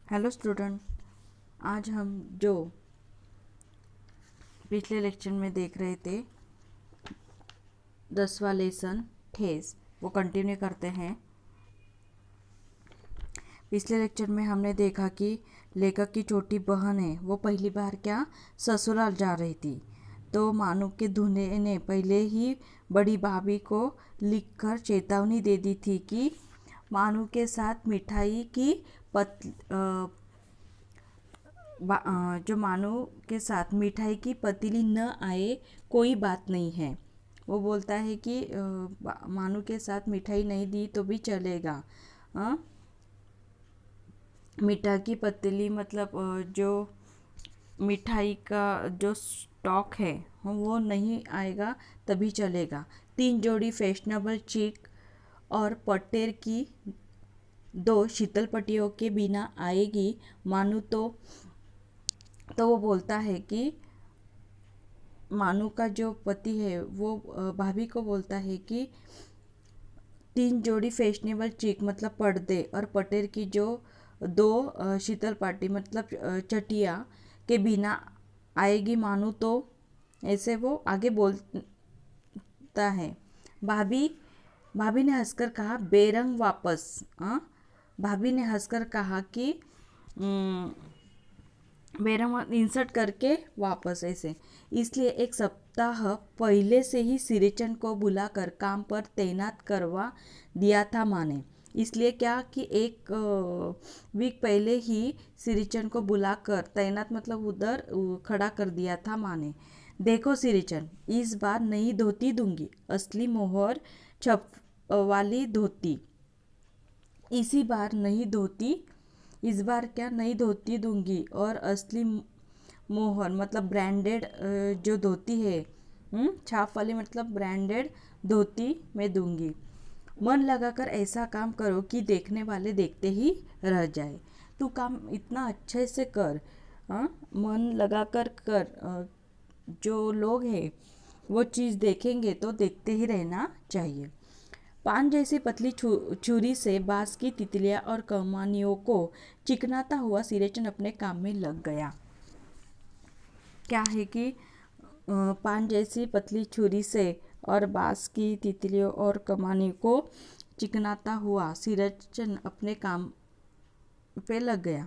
Hello student. आज हम जो पिछले लेक्चर में देख रहे थे 10वां लेसन ठेस वो कंटिन्यू करते हैं। पिछले लेक्चर में हमने देखा कि लेखक की छोटी बहन है वो पहली बार क्या ससुराल जा रही थी, तो मानू के दूल्हे ने पहले ही बड़ी भाभी को लिखकर चेतावनी दे दी थी कि मानू के साथ मिठाई की पत जो मानू के साथ मिठाई की पतीली न आए कोई बात नहीं है। वो बोलता है कि मानू के साथ मिठाई नहीं दी तो भी चलेगा। अ, मिठाई की पतीली मतलब जो मिठाई का जो स्टॉक है वो नहीं आएगा तभी चलेगा। 3 जोड़ी फैशनेबल चीक और पटेर की 2 शीतल पट्टियों के बिना आएगी मानू। तो वो बोलता है कि मानू का जो पति है वो भाभी को बोलता है कि 3 जोड़ी फैशनेबल चीक मतलब पर्दे और पटेर की जो 2 शीतल पाटी मतलब चटिया के बिना आएगी मानू। तो ऐसे वो आगे बोलता है। भाभी भाभी ने हंसकर कहा बेरंग वापस। हाँ, भाभी ने हंसकर कहा कि मेरा मन इंसर्ट करके वापस ऐसे। इसलिए एक सप्ताह पहले से ही सिरिचन को बुलाकर काम पर तैनात करवा दिया था माँ ने। इसलिए क्या कि एक वीक पहले ही सिरिचन को बुलाकर तैनात मतलब उधर खड़ा कर दिया था माँ ने। देखो सिरिचन, इस बार नई धोती दूंगी, असली मोहर छप वाली धोती। इसी बार नई धोती इस बार क्या नई धोती दूंगी और असली मोहर मतलब ब्रांडेड जो धोती है, छाप वाली मतलब ब्रांडेड धोती मैं दूंगी। मन लगाकर ऐसा काम करो कि देखने वाले देखते ही रह जाए। तू काम इतना अच्छे से कर। हाँ, मन लगाकर कर। जो लोग हैं वो चीज़ देखेंगे तो देखते ही रहना चाहिए। पान जैसी पतली छुरी से बांस की तितलियां और कमानियों को चिकनाता हुआ सिरेचन अपने काम में लग गया। क्या है कि पान जैसी पतली छुरी से और बांस की तितलियों और कमानियों को चिकनाता हुआ सिरेचन अपने काम पे लग गया।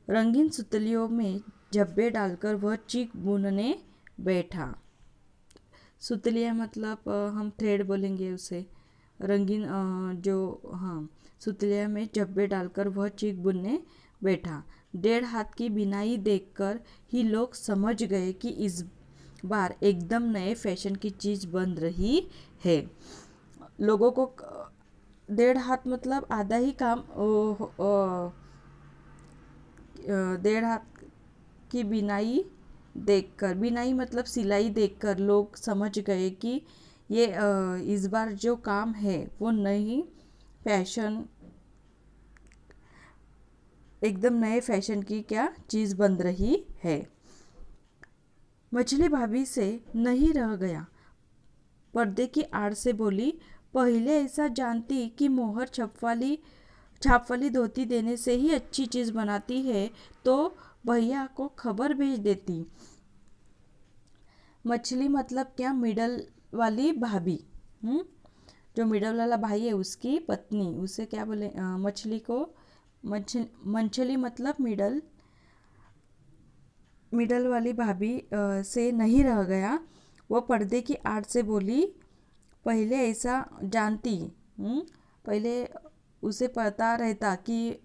रंगीन सुतलियों में झब्बे डालकर वह चीक बुनने बैठा। सुतलिया मतलब हम थ्रेड बोलेंगे उसे। रंगीन हाँ, सुतलिया में जब्बे डालकर वह चीक बुनने बैठा। 1.5 हाथ की बिनाई देखकर ही लोग समझ गए कि इस बार एकदम नए फैशन की चीज़ बन रही है। लोगों को 1.5 हाथ मतलब आधा ही काम 1.5 हाथ की बिनाई मतलब सिलाई देखकर लोग समझ गए कि ये इस बार जो काम है वो नई फैशन एकदम नए फैशन की क्या चीज़ बन रही है। मछली भाभी से नहीं रह गया, पर्दे की आड़ से बोली, पहले ऐसा जानती कि मोहर छाप वाली धोती देने से ही अच्छी चीज़ बनाती है तो भैया को खबर भेज देती। मछली मतलब क्या मिडल वाली भाभी। जो मिडल वाला भाई है उसकी पत्नी, उसे क्या बोले मछली को मंछली मतलब मिडल वाली भाभी से नहीं रह गया। वो पर्दे की आड़ से बोली, पहले ऐसा जानती। पहले उसे पता रहता कि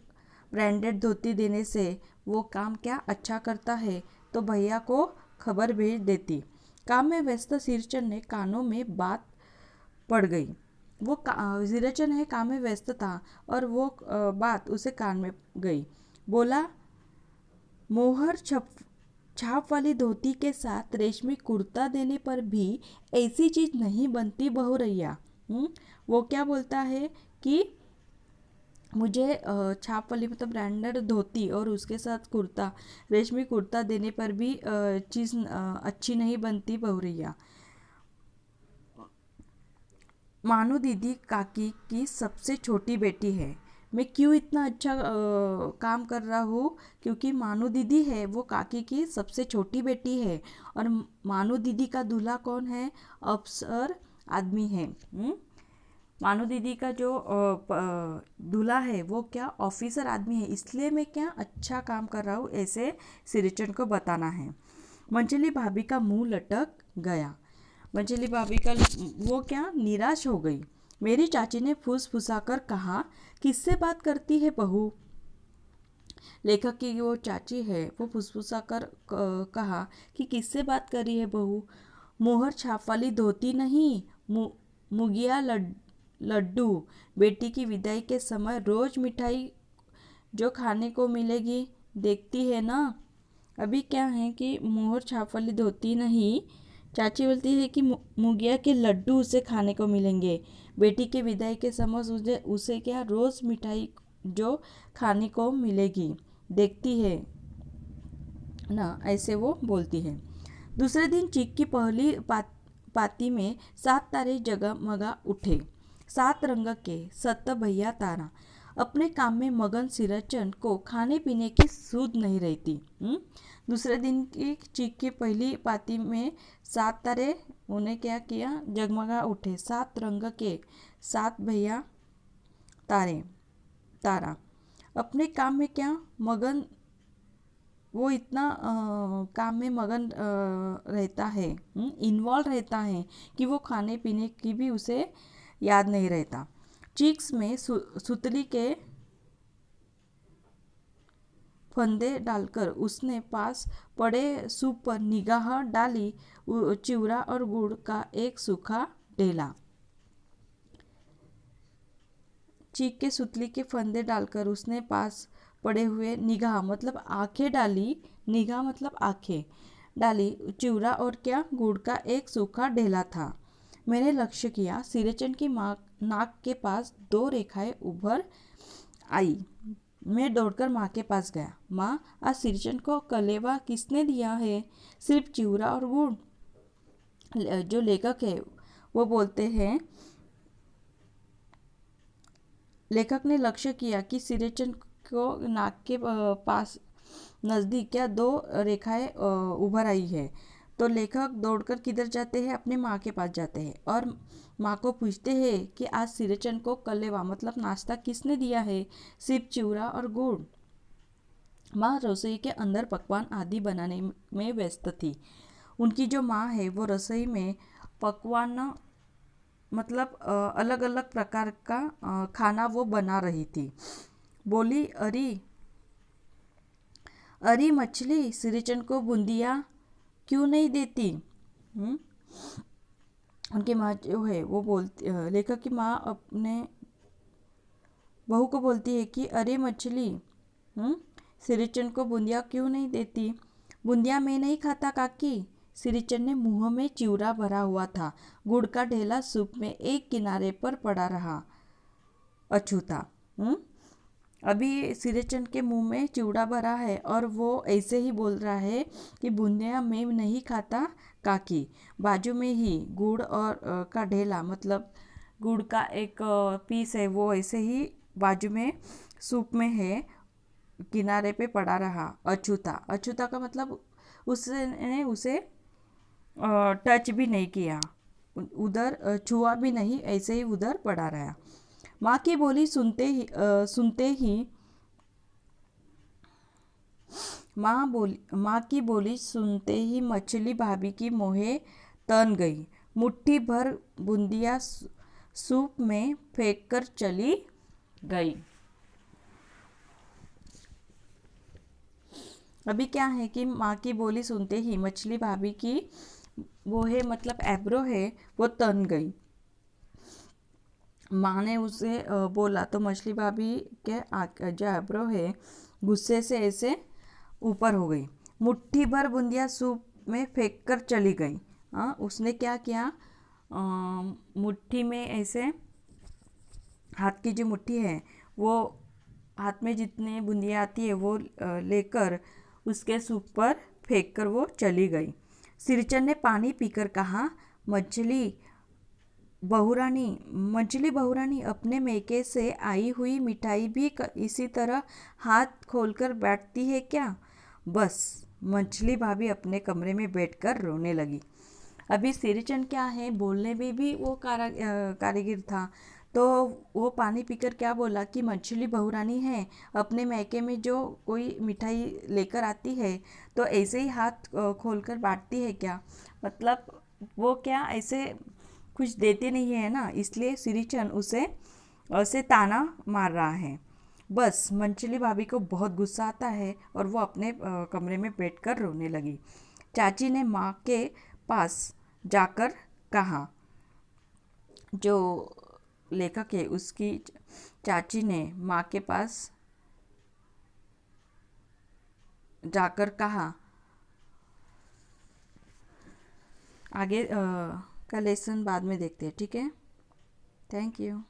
ब्रांडेड धोती देने से वो काम क्या अच्छा करता है तो भैया को खबर भेज देती। काम में व्यस्त सिरचन ने कानों में बात पड़ गई। वो सिरचन है काम में व्यस्त था और वो बात उसे कान में गई। बोला, मोहर छाप वाली धोती के साथ रेशमी कुर्ता देने पर भी ऐसी चीज़ नहीं बनती बहुरैया। वो क्या बोलता है कि मुझे छाप वाली मतलब ब्रांडेड धोती और उसके साथ कुर्ता रेशमी कुर्ता देने पर भी चीज़ अच्छी नहीं बनती बहुरैया। मानू दीदी काकी की सबसे छोटी बेटी है। मैं क्यों इतना अच्छा काम कर रहा हूँ, क्योंकि मानू दीदी है वो काकी की सबसे छोटी बेटी है, और मानू दीदी का दूल्हा कौन है, अफसर आदमी है। मानू दीदी का जो दूल्हा है वो क्या ऑफिसर आदमी है, इसलिए मैं क्या अच्छा काम कर रहा हूँ, ऐसे सिरिचन को बताना है। मंजली भाभी का मुंह लटक गया। मंजली भाभी का वो क्या निराश हो गई। मेरी चाची ने फुसफुसाकर कहा, किससे बात करती है बहू। लेखक की वो चाची है वो फुसफुसाकर कहा कि किससे बात कर रही है बहू। मोहर छाप वाली धोती नहीं, मुगिया लड्डू। बेटी की विदाई के समय रोज मिठाई जो खाने को मिलेगी, देखती है ना। अभी क्या है कि मोहर छाप वाली धोती नहीं, चाची बोलती है कि मुगिया के लड्डू उसे खाने को मिलेंगे। बेटी के विदाई के समय उसे क्या रोज़ मिठाई जो खाने को मिलेगी, देखती है ना, ऐसे वो बोलती है। दूसरे दिन चीक की पहली पाती में 7 तारे जगमगा उठे। 7 रंग के 7 भैया तारा। अपने काम में मगन सिरचन को खाने पीने की सूध नहीं रहती। दूसरे दिन की चीक की पहली पाती में 7 तारे उन्हें क्या किया, जगमगा उठे। 7 रंग के 7 भैया तारा। अपने काम में क्या मगन, वो इतना काम में मगन रहता है, इन्वॉल्व रहता है कि वो खाने पीने की भी उसे याद नहीं रहता। चीक्स में सुतली के फंदे डालकर उसने पास पड़े सूप पर निगाह डाली। चिवड़ा और गुड़ का एक सूखा ढेला। चीक के सुतली के फंदे डालकर उसने पास पड़े हुए निगाह मतलब आंखें डाली, निगाह मतलब आंखें डाली। चिवड़ा और क्या गुड़ का एक सूखा ढेला था। मैंने लक्ष्य किया, सिरेचन की नाक के पास 2 रेखाएं उभर आई। मैं दौड़कर माँ के पास गया। माँ, आज सिरचन को कलेवा किसने दिया है? सिर्फ चिवड़ा और गुड़। जो लेखक है वो बोलते हैं, लेखक ने लक्ष्य किया कि सिरेचन को नाक के पास नज़दीक क्या 2 रेखाएं उभर आई है। तो लेखक दौड़कर किधर जाते हैं, अपने माँ के पास जाते हैं और माँ को पूछते हैं कि आज सिरेचन को कलेवा मतलब नाश्ता किसने दिया है? सिर्फ चिवड़ा और गुड़। माँ रसोई के अंदर पकवान आदि बनाने में व्यस्त थी। उनकी जो माँ है वो रसोई में पकवान मतलब अलग अलग प्रकार का खाना वो बना रही थी। बोली, अरी मछली, सिरिचन को बूंदिया क्यों नहीं देती? उनकी माँ जो है वो बोलती, लेखक की माँ अपने बहू को बोलती है कि अरे मछली, सिरिचन को बूंदिया क्यों नहीं देती? बूंदिया मैं नहीं खाता काकी। सिरिचन ने मुंह में चिवड़ा भरा हुआ था। गुड़ का ढेला सूप में एक किनारे पर पड़ा रहा अछूता। अभी सिरेचंद के मुंह में चिवड़ा भरा है और वो ऐसे ही बोल रहा है कि बूंदियाँ मैं नहीं खाता काकी। बाजू में ही गुड़ और का ढेला मतलब गुड़ का एक पीस है, वो ऐसे ही बाजू में सूप में है, किनारे पे पड़ा रहा अछूता। अछूता का मतलब उसने उसे टच भी नहीं किया, उधर छुआ भी नहीं, ऐसे ही उधर पड़ा रहा। माँ की बोली सुनते ही माँ की बोली सुनते ही मछली भाभी की मोहे तन गई। मुट्ठी भर बूंदिया सूप में फेंक कर चली गई। अभी क्या है कि माँ की बोली सुनते ही मछली भाभी की वो है मतलब एब्रो है वो तन गई। माँ ने उसे बोला तो मछली भाभी के जो एब्रो है गुस्से से ऐसे ऊपर हो गई। मुट्ठी भर बूंदिया सूप में फेंक कर चली गई। उसने क्या किया, मुट्ठी में ऐसे हाथ की जो मुट्ठी है वो हाथ में जितने बूंदियाँ आती है वो लेकर उसके सूप पर फेंक कर वो चली गई। सिरचन ने पानी पीकर कहा, मछली बहुरानी मछली बहुरानी अपने मैके से आई हुई मिठाई भी इसी तरह हाथ खोलकर बैठती है क्या? बस मछली भाभी अपने कमरे में बैठकर रोने लगी। अभी सिरिचन क्या है, बोलने में भी वो कारीगर था। तो वो पानी पीकर क्या बोला कि मछली बहुरानी है, अपने मैके में जो कोई मिठाई लेकर आती है तो ऐसे ही हाथ खोलकर बांटती है क्या? मतलब वो क्या ऐसे कुछ देते नहीं है ना, इसलिए सिरिचन उसे ऐसे ताना मार रहा है। बस मंचली भाभी को बहुत गुस्सा आता है और वो अपने कमरे में बैठकर रोने लगी। चाची ने माँ के पास जाकर कहा, जो लेखक है उसकी चाची ने माँ के पास जाकर कहा। आगे का लेसन बाद में देखते हैं, ठीक है। Thank you.